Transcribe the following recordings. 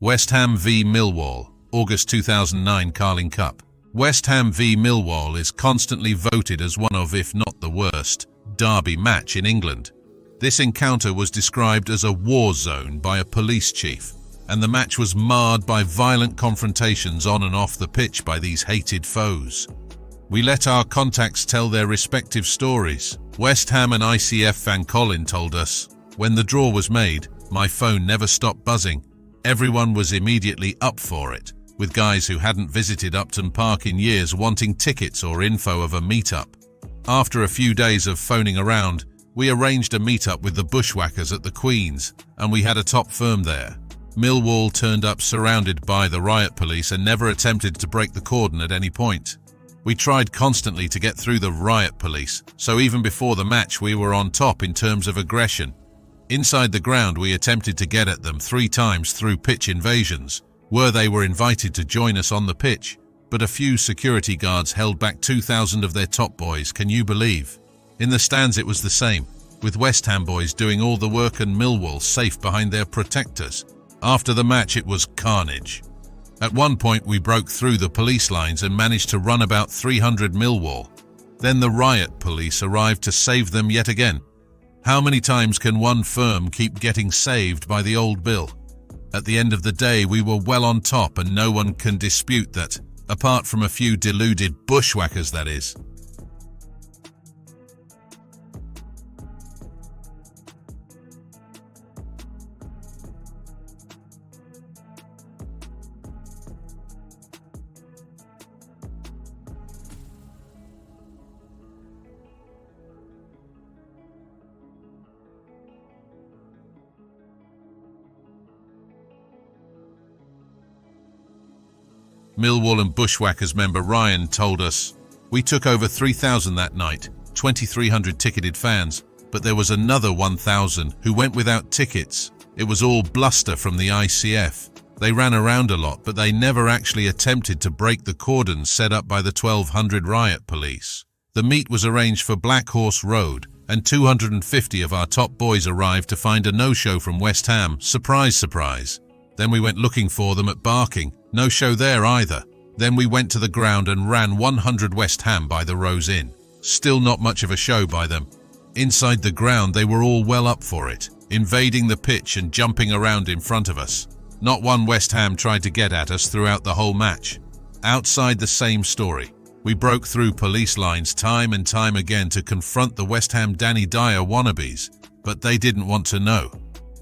West Ham v Millwall, August 2009 Carling Cup. West Ham v Millwall is constantly voted as one of, if not the worst, derby match in England. This encounter was described as a war zone by a police chief, and the match was marred by violent confrontations on and off the pitch by these hated foes. We let our contacts tell their respective stories. West Ham and ICF fan Colin told us, "When the draw was made, my phone never stopped buzzing. Everyone was immediately up for it, with guys who hadn't visited Upton Park in years wanting tickets or info of a meetup. After a few days of phoning around, we arranged a meetup with the Bushwackers at the Queen's, and we had a top firm there. Millwall turned up surrounded by the riot police and never attempted to break the cordon at any point. We tried constantly to get through the riot police, so even before the match we were on top in terms of aggression. Inside the ground we attempted to get at them 3 times through pitch invasions, where they were invited to join us on the pitch, but a few security guards held back 2,000 of their top boys, can you believe? In the stands it was the same, with West Ham boys doing all the work and Millwall safe behind their protectors. After the match it was carnage. At one point we broke through the police lines and managed to run about 300 Millwall. Then the riot police arrived to save them yet again. How many times can one firm keep getting saved by the old bill? At the end of the day we were well on top, and no one can dispute that, apart from a few deluded bushwhackers, that is. Millwall and Bushwackers member Ryan told us, "We took over 3,000 that night, 2,300 ticketed fans, but there was another 1,000 who went without tickets. It was all bluster from the ICF. They ran around a lot, but they never actually attempted to break the cordons set up by the 1,200 riot police. The meet was arranged for Black Horse Road, and 250 of our top boys arrived to find a no-show from West Ham. Surprise, surprise. Then we went looking for them at Barking. No show there either. Then we went to the ground and ran 100 West Ham by the Rose Inn. Still not much of a show by them. Inside the ground they were all well up for it, invading the pitch and jumping around in front of us. Not one West Ham tried to get at us throughout the whole match. Outside the same story. We broke through police lines time and time again to confront the West Ham Danny Dyer wannabes, but they didn't want to know.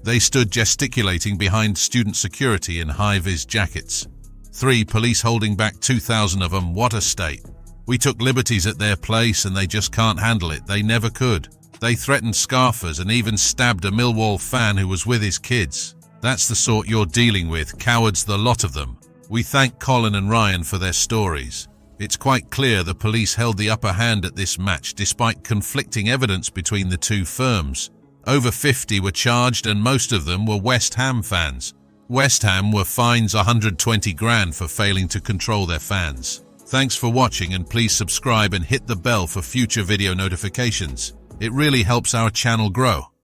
They stood gesticulating behind student security in high-vis jackets. 3 police holding back 2,000 of them, what a state. We took liberties at their place and they just can't handle it, they never could. They threatened scarfers and even stabbed a Millwall fan who was with his kids. That's the sort you're dealing with, cowards the lot of them. We thank Colin and Ryan for their stories. It's quite clear the police held the upper hand at this match despite conflicting evidence between the 2 firms. Over 50 were charged and most of them were West Ham fans. West Ham were fined 120 grand for failing to control their fans. Thanks for watching, and please subscribe and hit the bell for future video notifications. It really helps our channel grow.